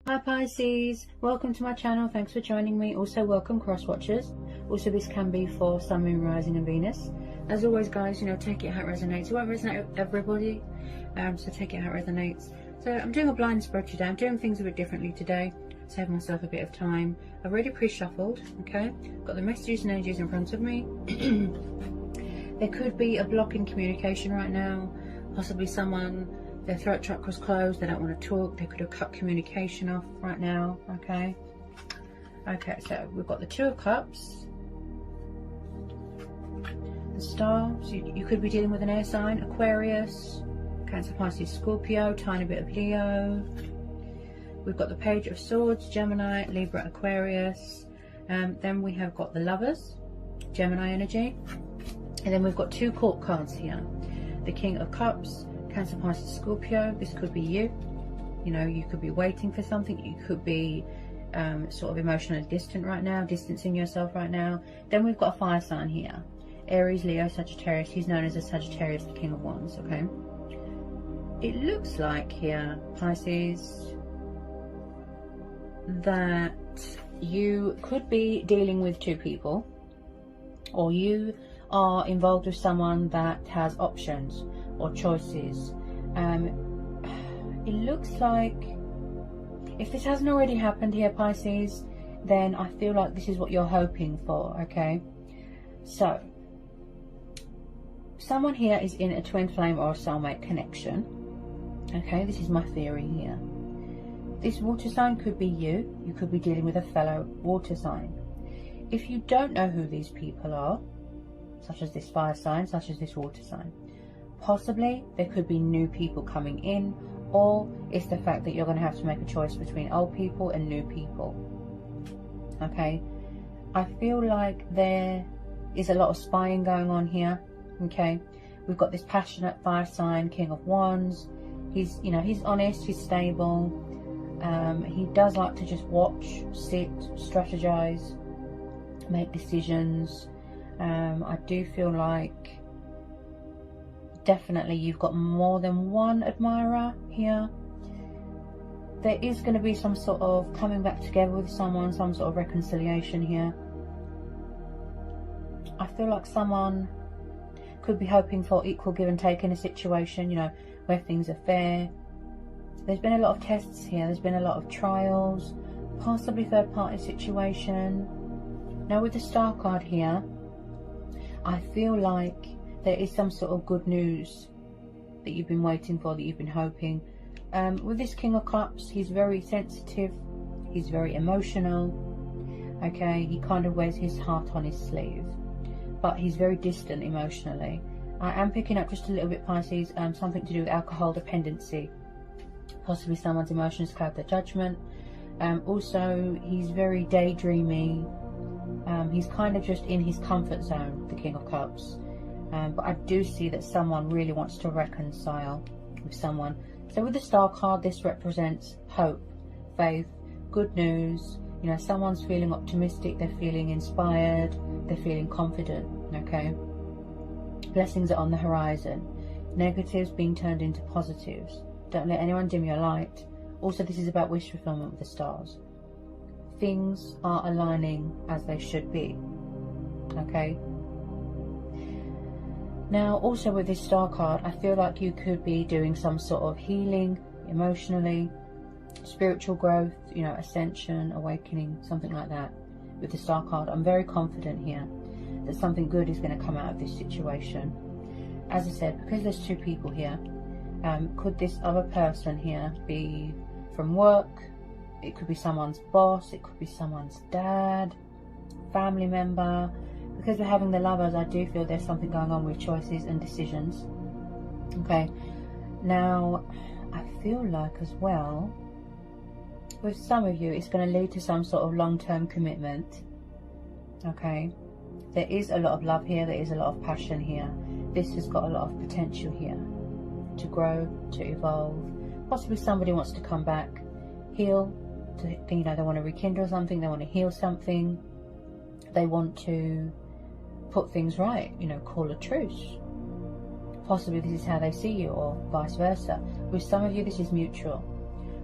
Hi Pisces, welcome to my channel. Thanks for joining me. Also welcome cross watchers. Also this can be for Sun, Moon, Rising and Venus. As always guys, take it how it resonates. It won't resonate with everybody, so take it how it resonates. So I'm doing a blind spread today. I'm doing things a bit differently today. Save myself a bit of time. I've already pre-shuffled, okay? Got the messages and energies in front of me. There could be a block in communication right now. Possibly someone, their throat chakra's closed, they don't want to talk, they could have cut communication off right now, okay? Okay, so we've got the Two of Cups, the Star, so you could be dealing with an air sign, Aquarius, Cancer, Pisces, Scorpio, tiny bit of Leo. We've got the Page of Swords, Gemini, Libra, Aquarius. Then we have got the Lovers, Gemini energy. And then we've got two court cards here. The King of Cups, Cancer, Pisces, Scorpio. This could be you. You could be waiting for something. You could be sort of emotionally distant right now, distancing yourself right now. Then we've got a fire sign here. Aries, Leo, Sagittarius. He's known as a Sagittarius, the King of Wands, okay? It looks like here, Pisces, that you could be dealing with two people, or you are involved with someone that has options or choices. It looks like, if this hasn't already happened here, Pisces, then I feel like this is what you're hoping for, okay? So someone here is in a twin flame or a soulmate connection, okay? This is my theory here. This water sign could be you. You could be dealing with a fellow water sign. If you don't know who these people are, such as this fire sign, such as this water sign, possibly there could be new people coming in, or it's the fact that you're going to have to make a choice between old people and new people, okay? I feel like there is a lot of spying going on here, okay? We've got this passionate fire sign, King of Wands. He's honest, he's stable. He does like to just watch, sit, strategize, make decisions. I do feel like definitely you've got more than one admirer here. There is going to be some sort of coming back together with someone, some sort of reconciliation here. I feel like someone could be hoping for equal give and take in a situation, where things are fair. There's been a lot of tests here. There's been a lot of trials, possibly third party situation. Now with the Star card here, I feel like there is some sort of good news that you've been waiting for, that you've been hoping. With this King of Cups, he's very sensitive. He's very emotional. Okay, he kind of wears his heart on his sleeve, but he's very distant emotionally. I am picking up just a little bit, Pisces, something to do with alcohol dependency. Possibly someone's emotions cloud their judgment. Also, he's very daydreamy. He's kind of just in his comfort zone, the King of Cups. But I do see that someone really wants to reconcile with someone. So with the Star card, this represents hope, faith, good news. Someone's feeling optimistic, they're feeling inspired, they're feeling confident, okay? Blessings are on the horizon. Negatives being turned into positives. Don't let anyone dim your light. Also, this is about wish fulfillment with the stars. Things are aligning as they should be, okay? Now, also with this Star card, I feel like you could be doing some sort of healing emotionally, spiritual growth, ascension, awakening, something like that. With the Star card, I'm very confident here that something good is going to come out of this situation. As I said, because there's two people here, could this other person here be from work? It could be someone's boss, it could be someone's dad, family member. Because we're having the Lovers, I do feel there's something going on with choices and decisions. Okay, now I feel like as well, with some of you, it's going to lead to some sort of long-term commitment. Okay, there is a lot of love here, there is a lot of passion here. This has got a lot of potential here to grow, to evolve. Possibly somebody wants to come back, heal, they want to rekindle something, they want to heal something, they want to put things right, call a truce. Possibly this is how they see you, or vice versa. With some of you, this is mutual.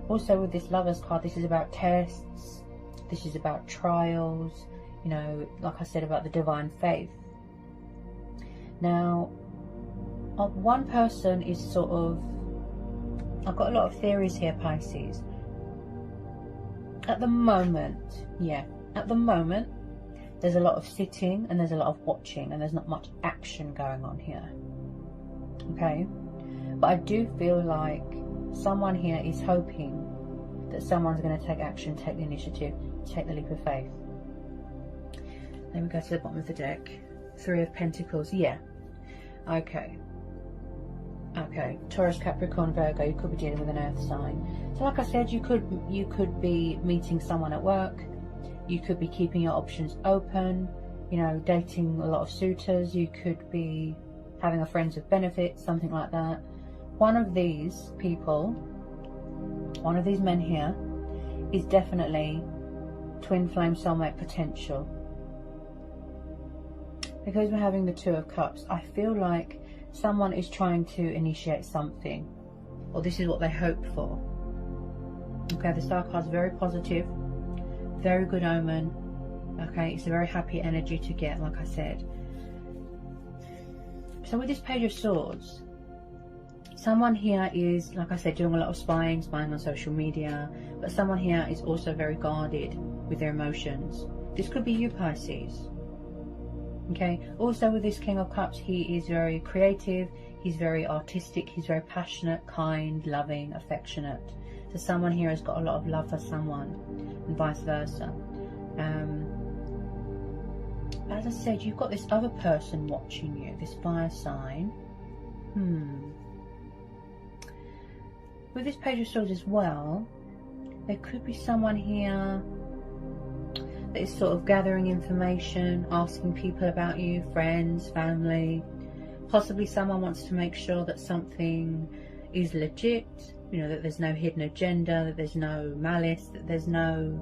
Also with this Lovers card, this is about tests, this is about trials, you know, like I said, about the divine faith. Now, one person is sort of, I've got a lot of theories here, Pisces. At the moment, yeah, at the moment, there's a lot of sitting and there's a lot of watching and there's not much action going on here. Okay? But I do feel like someone here is hoping that someone's going to take action, take the initiative, take the leap of faith. Then we go to the bottom of the deck. 3 of Pentacles. Yeah. Okay. Okay. Taurus, Capricorn, Virgo. You could be dealing with an earth sign. So like I said, you could be meeting someone at work. You could be keeping your options open. You know, dating a lot of suitors. You could be having a friends with benefits, something like that. One of these people, one of these men here, is definitely twin flame soulmate potential. Because we're having the 2 of Cups, I feel like someone is trying to initiate something, or this is what they hope for. Okay, the Star card is very positive, very good omen. Okay, it's a very happy energy to get, like I said. So with this Page of Swords, someone here is, like I said, doing a lot of spying on social media, but someone here is also very guarded with their emotions. This could be you, Pisces. Okay, also with this King of Cups, he is very creative, he's very artistic, he's very passionate, kind, loving, affectionate. So someone here has got a lot of love for someone, and vice versa. As I said, you've got this other person watching you, this fire sign. With this Page of Swords as well, there could be someone here that is sort of gathering information, asking people about you, friends, family. Possibly someone wants to make sure that something is legit, you know, that there's no hidden agenda, that there's no malice, that there's no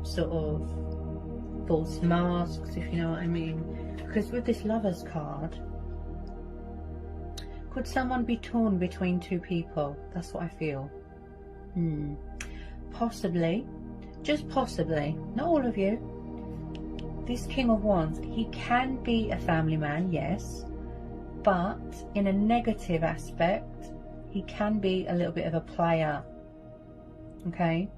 sort of false masks, if you know what I mean. Because with this Lovers card, could someone be torn between 2 people? That's what I feel. Possibly. Just possibly, not all of you. This King of Wands, he can be a family man, yes, but in a negative aspect, he can be a little bit of a player. Okay,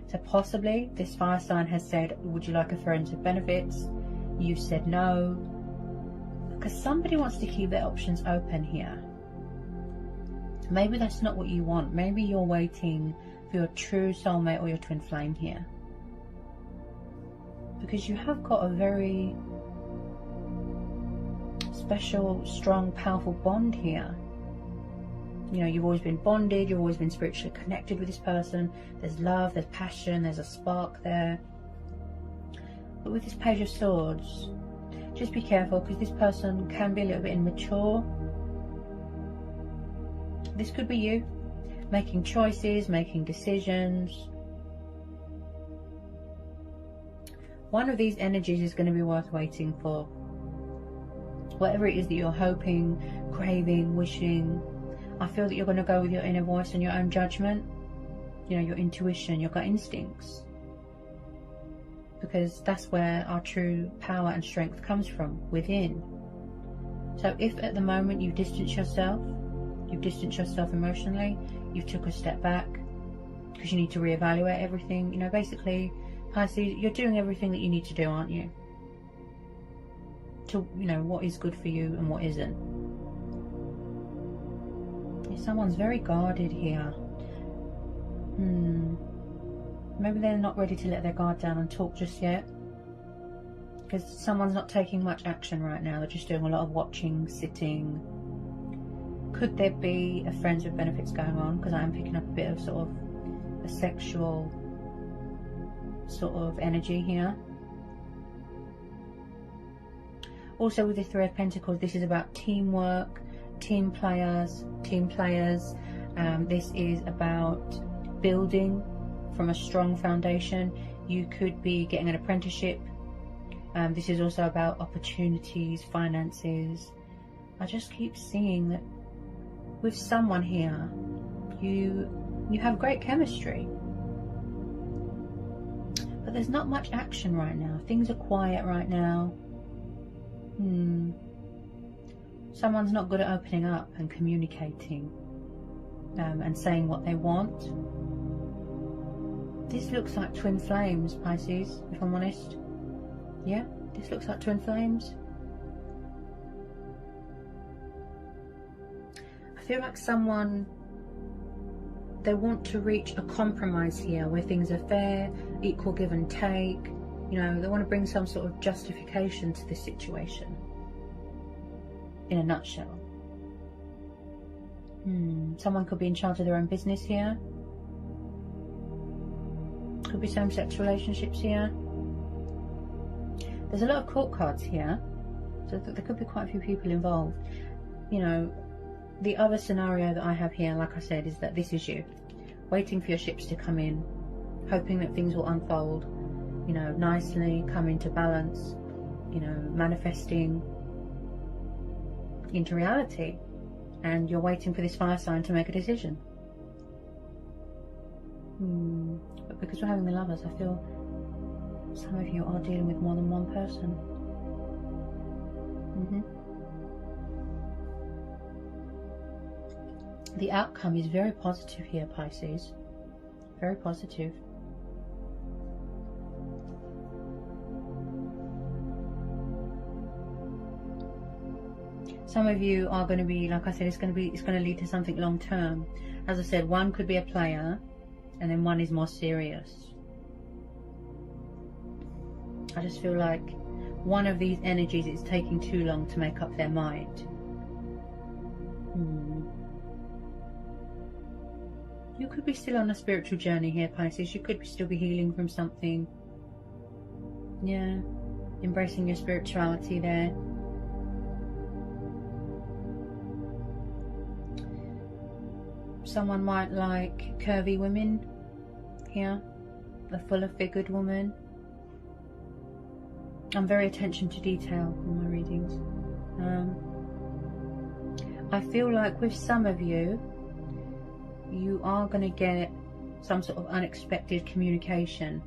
so possibly this fire sign has said, would you like a friends with benefits? You said no, because somebody wants to keep their options open here. Maybe that's not what you want. Maybe you're waiting for your true soulmate or your twin flame here, because you have got a very special, strong, powerful bond here. You know, you've always been bonded, you've always been spiritually connected with this person. There's love, there's passion, there's a spark there. But with this Page of Swords, just be careful, because this person can be a little bit immature. This could be you, making choices, making decisions. One of these energies is going to be worth waiting for. Whatever it is that you're hoping, craving, wishing, I feel that you're going to go with your inner voice and your own judgment. You know, your intuition, your gut instincts. Because that's where our true power and strength comes from, within. So if at the moment you distance yourself, you've distanced yourself emotionally, you've took a step back because you need to reevaluate everything, you know, basically, Pisces, you're doing everything that you need to do, aren't you? To, you know, what is good for you and what isn't. Someone's very guarded here. Maybe they're not ready to let their guard down and talk just yet, because someone's not taking much action right now. They're just doing a lot of watching, sitting. Could there be a friends with benefits going on? Because I am picking up a bit of sort of a sexual sort of energy here. Also with the 3 of Pentacles, this is about teamwork, team players. This is about building from a strong foundation. You could be getting an apprenticeship. This is also about opportunities, finances. I just keep seeing that with someone here, you You have great chemistry. But there's not much action right now. Things are quiet right now. Someone's not good at opening up and communicating and saying what they want. This looks like twin flames, Pisces, if I'm honest. Yeah, this looks like twin flames. I feel like someone, they want to reach a compromise here where things are fair, equal give and take. You know, they want to bring some sort of justification to this situation. In a nutshell. Someone could be in charge of their own business here. Could be same-sex relationships here. There's a lot of court cards here, so there could be quite a few people involved. You know, the other scenario that I have here, like I said, is that this is you, waiting for your ships to come in, hoping that things will unfold, you know, nicely, come into balance, you know, manifesting into reality, and you're waiting for this fire sign to make a decision. But because we're having the Lovers, I feel some of you are dealing with more than one person. The outcome is very positive here, Pisces. Very positive. Some of you are going to be, like I said, it's going to lead to something long term. As I said, one could be a player, and then one is more serious. I just feel like one of these energies is taking too long to make up their mind. You could be still on a spiritual journey here, Pisces. You could still be healing from something. Yeah, embracing your spirituality there. Someone might like curvy women here, a fuller figured woman. I'm very attention to detail in my readings. I feel like with some of you, you are going to get some sort of unexpected communication.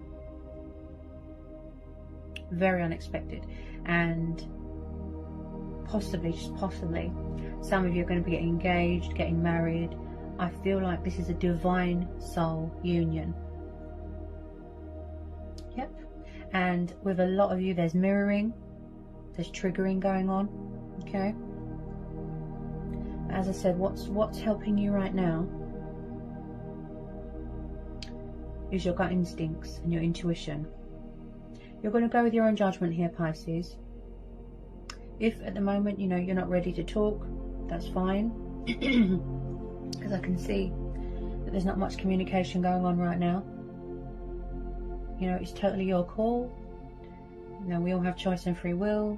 Very unexpected. And possibly, just possibly, some of you are going to be getting engaged, getting married. I feel like this is a divine soul union. Yep. And with a lot of you, there's mirroring, there's triggering going on. Okay. As I said, what's helping you right now is your gut instincts and your intuition. You're going to go with your own judgment here, Pisces. If at the moment, you know, you're not ready to talk, that's fine. Because I can see that there's not much communication going on right now. You know, it's totally your call. You know, we all have choice and free will.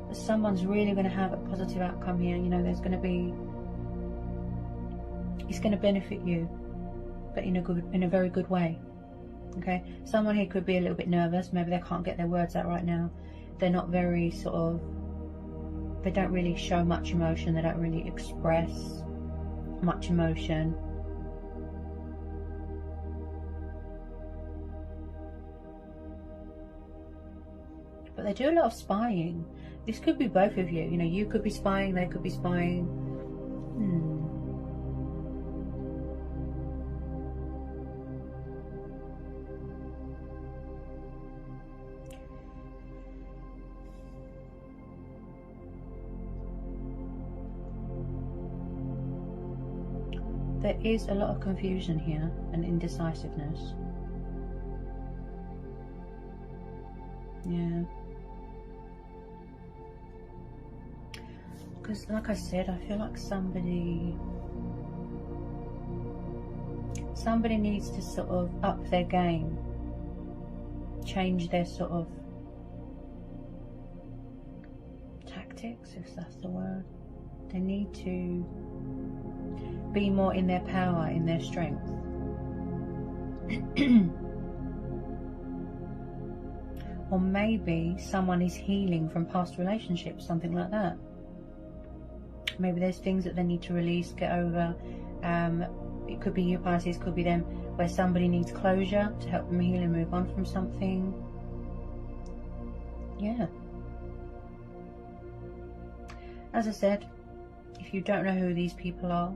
But someone's really going to have a positive outcome here. You know, there's going to be, it's going to benefit you, but in a very good way. Okay, someone here could be a little bit nervous. Maybe they can't get their words out right now. They're not very sort of, they don't really show much emotion. They don't really express much emotion. But they do a lot of spying. This could be both of you. You know, you could be spying, they could be spying. There is a lot of confusion here and indecisiveness. Yeah. Because like I said, I feel like somebody needs to sort of up their game, change their sort of tactics, if that's the word. They need to be more in their power, in their strength. Or maybe someone is healing from past relationships, something like that. Maybe there's things that they need to release, get over. It could be you, Pisces, could be them, where somebody needs closure to help them heal and move on from something. Yeah. As I said, if you don't know who these people are,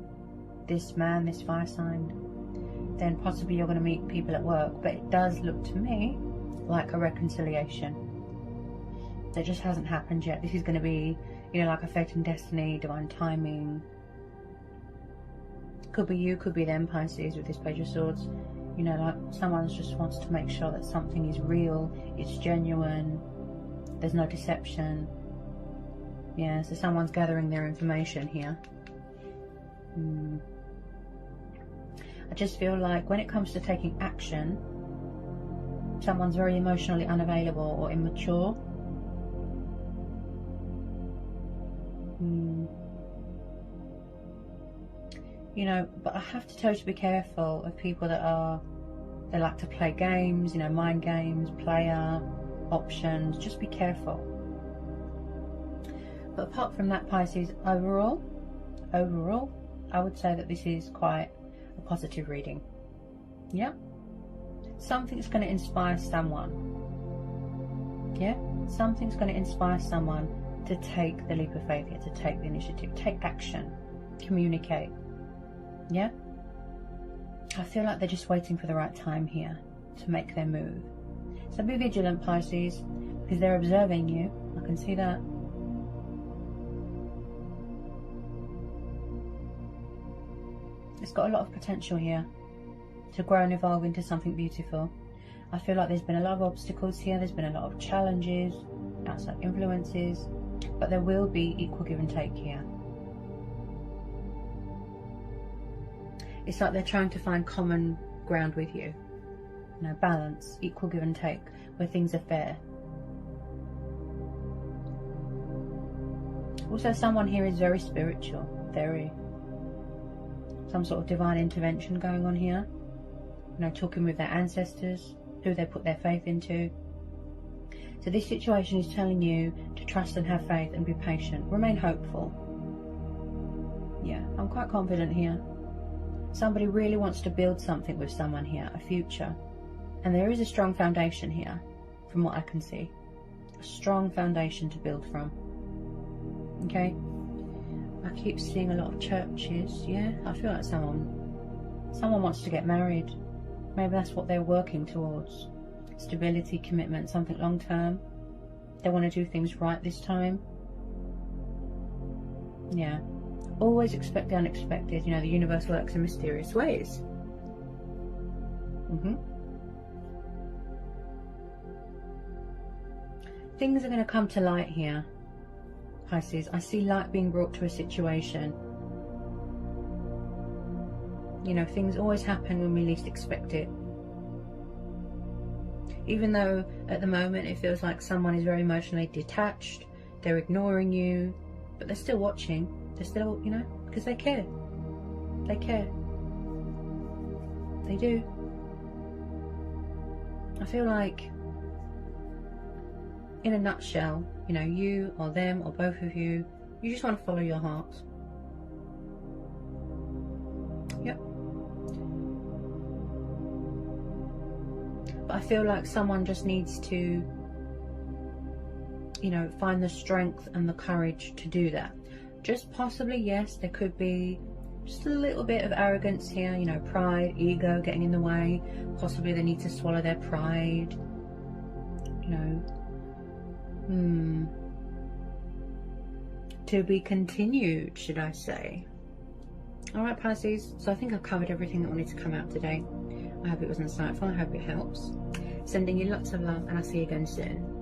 this man, this fire sign, then possibly you're going to meet people at work. But it does look to me like a reconciliation. That just hasn't happened yet. This is going to be, you know, like a fate and destiny, divine timing. Could be you, could be them, Pisces, with this Page of Swords. You know, like someone just wants to make sure that something is real, it's genuine, there's no deception. Yeah, so someone's gathering their information here. I just feel like when it comes to taking action, someone's very emotionally unavailable or immature. You know, but I have to tell you to be careful of people that are, they like to play games, you know, mind games, player, options. Just be careful. But apart from that, Pisces, overall, I would say that this is quite a positive reading. Yeah? Something's going to inspire someone. Yeah? Something's going to inspire someone to take the leap of faith here, to take the initiative, take action, communicate. Yeah? I feel like they're just waiting for the right time here to make their move. So be vigilant, Pisces, because they're observing you. I can see that. It's got a lot of potential here to grow and evolve into something beautiful. I feel like there's been a lot of obstacles here. There's been a lot of challenges, outside influences, but there will be equal give and take here. It's like they're trying to find common ground with you. You know, balance, equal give and take, where things are fair. Also, someone here is very spiritual, very. Some sort of divine intervention going on here. You know, talking with their ancestors, who they put their faith into. So this situation is telling you to trust and have faith and be patient. Remain hopeful. Yeah, I'm quite confident here. Somebody really wants to build something with someone here, a future. And there is a strong foundation here, from what I can see. A strong foundation to build from. Okay? I keep seeing a lot of churches, yeah? I feel like someone wants to get married. Maybe that's what they're working towards. Stability, commitment, something long term. They want to do things right this time. Yeah. Always expect the unexpected. You know, the universe works in mysterious ways. Things are going to come to light here, Pisces. I see light being brought to a situation. You know, things always happen when we least expect it. Even though at the moment it feels like someone is very emotionally detached, they're ignoring you, but they're still watching. They're still, you know, because they care. They care. They do. I feel like, in a nutshell, you know, you or them or both of you, you just want to follow your heart. Yep. But I feel like someone just needs to, you know, find the strength and the courage to do that. Just possibly, yes, there could be just a little bit of arrogance here, you know, pride, ego getting in the way. Possibly they need to swallow their pride, you know. To be continued, should I say. Alright, Pisces, so I think I've covered everything that wanted to come out today. I hope it was insightful, I hope it helps. Sending you lots of love, and I'll see you again soon.